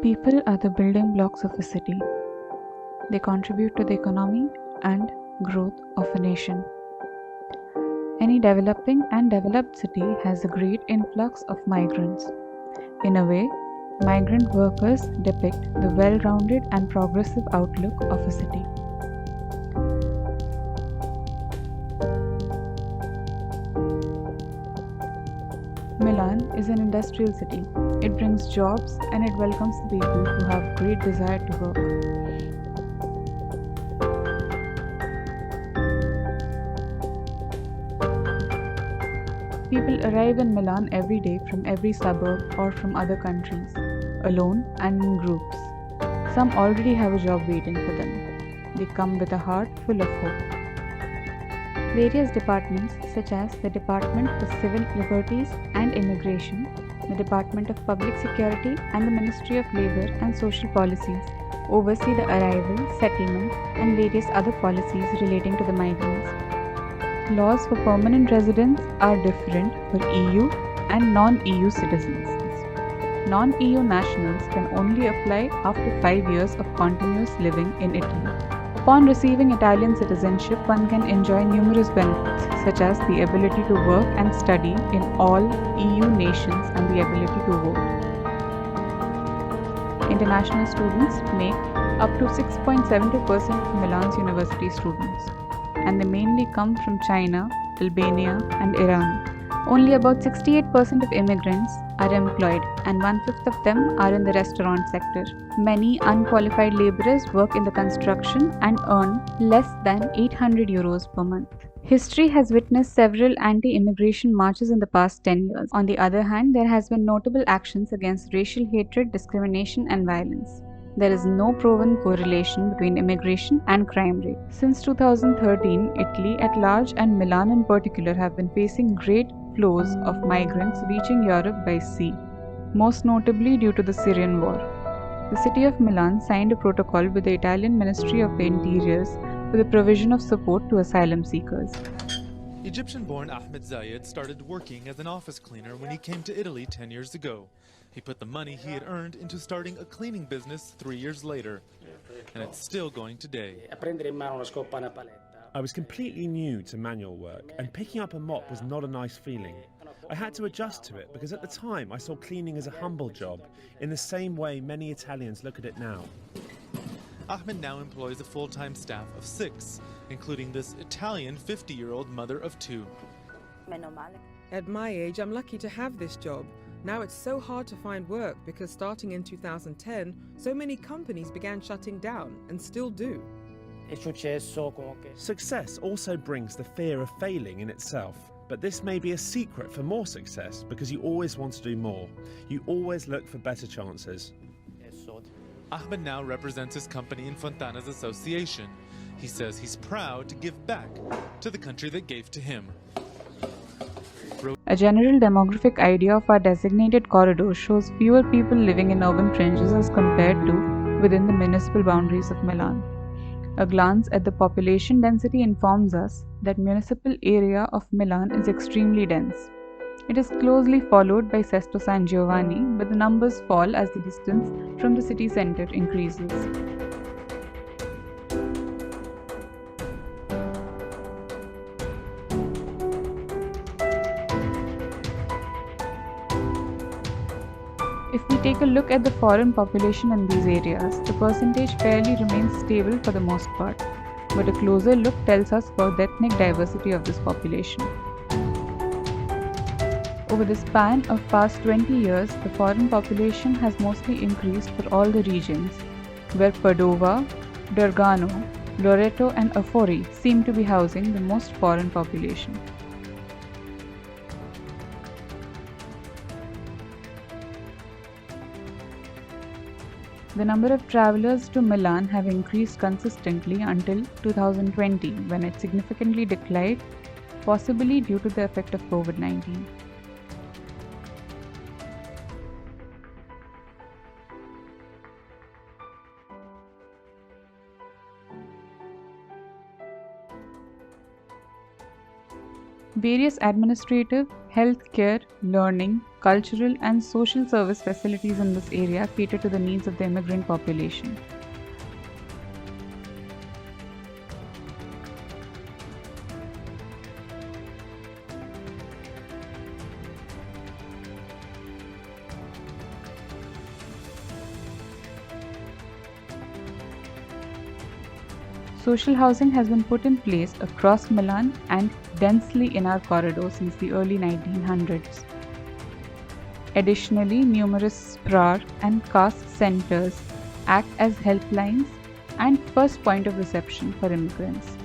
People are the building blocks of a city. They contribute to the economy and growth of a nation. Any developing and developed city has a great influx of migrants. In a way, migrant workers depict the well-rounded and progressive outlook of a city. Milan is an industrial city. It brings jobs and it welcomes the people who have great desire to work. People arrive in Milan every day from every suburb or from other countries, alone and in groups. Some already have a job waiting for them. They come with a heart full of hope. Various departments, such as the Department for Civil Liberties and Immigration, the Department of Public Security, and the Ministry of Labor and Social Policies, oversee the arrival, settlement, and various other policies relating to the migrants. Laws for permanent residents are different for EU and non-EU citizens. Non-EU nationals can only apply after 5 years of continuous living in Italy. Upon receiving Italian citizenship, one can enjoy numerous benefits, such as the ability to work and study in all EU nations and the ability to vote. International students make up to 6.72% of Milan's university students, and they mainly come from China, Albania, and Iran. Only about 68% of immigrants are employed, and 1/5 of them are in the restaurant sector. Many unqualified laborers work in the construction and earn less than 800 euros per month. History has witnessed several anti-immigration marches in the past 10 years. On the other hand, there has been notable actions against racial hatred, discrimination, and violence. There is no proven correlation between immigration and crime rate. Since 2013, Italy at large and Milan in particular have been facing great flows of migrants reaching Europe by sea, most notably due to the Syrian war. The city of Milan signed a protocol with the Italian Ministry of the Interiors for the provision of support to asylum seekers. Egyptian-born Ahmed Zayed started working as an office cleaner when he came to Italy 10 years ago. He put the money he had earned into starting a cleaning business 3 years later, and it's still going today. I was completely new to manual work, and picking up a mop was not a nice feeling. I had to adjust to it because at the time I saw cleaning as a humble job, in the same way many Italians look at it now. Ahmed now employs a full-time staff of 6, including this Italian 50-year-old mother of 2. At my age, I'm lucky to have this job. Now it's so hard to find work because starting in 2010, so many companies began shutting down and still do. Success also brings the fear of failing in itself, but this may be a secret for more success because you always want to do more. You always look for better chances. Ahmed now represents his company in Fontana's association. He says he's proud to give back to the country that gave to him. A general demographic idea of our designated corridor shows fewer people living in urban fringes as compared to within the municipal boundaries of Milan. A glance at the population density informs us that municipal area of Milan is extremely dense. It is closely followed by Sesto San Giovanni, but the numbers fall as the distance from the city center increases. If we take a look at the foreign population in these areas, the percentage fairly remains stable for the most part, but a closer look tells us about the ethnic diversity of this population. Over the span of past 20 years, the foreign population has mostly increased for all the regions, where Padova, Bergamo, Loreto and Afori seem to be housing the most foreign population. The number of travelers to Milan have increased consistently until 2020, when it significantly declined, possibly due to the effect of COVID-19. Various administrative, Healthcare, learning, cultural and social service facilities in this area cater to the needs of the immigrant population. Social housing has been put in place across Milan and densely in our corridor since the early 1900s. Additionally, numerous SPRAR and caste centers act as helplines and first point of reception for immigrants.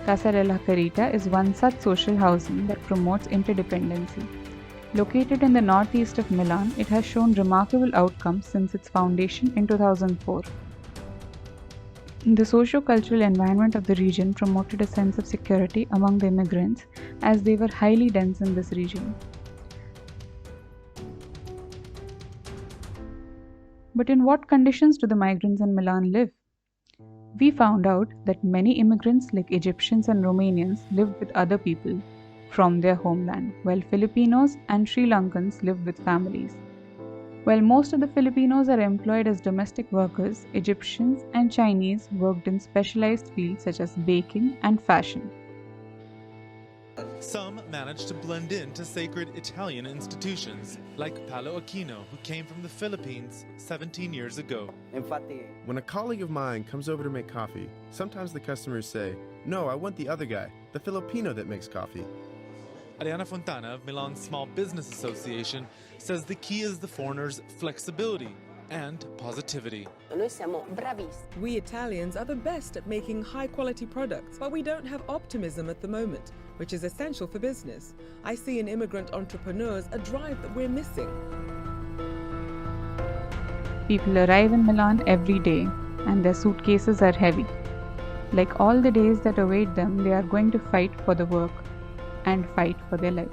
Casa della Carita is one such social housing that promotes interdependency. Located in the northeast of Milan, it has shown remarkable outcomes since its foundation in 2004. The socio-cultural environment of the region promoted a sense of security among the immigrants as they were highly dense in this region. But in what conditions do the migrants in Milan live? We found out that many immigrants like Egyptians and Romanians lived with other people from their homeland, while Filipinos and Sri Lankans lived with families. While most of the Filipinos are employed as domestic workers, Egyptians and Chinese worked in specialized fields such as baking and fashion. Some managed to blend into sacred Italian institutions, like Paolo Aquino, who came from the Philippines 17 years ago. When a colleague of mine comes over to make coffee, sometimes the customers say, "No, I want the other guy, the Filipino that makes coffee." Ariana Fontana of Milan's Small Business Association says the key is the foreigners' flexibility and positivity. We Italians are the best at making high-quality products, but we don't have optimism at the moment, which is essential for business. I see in immigrant entrepreneurs a drive that we're missing. People arrive in Milan every day, and their suitcases are heavy. Like all the days that await them, they are going to fight for the work and fight for their life.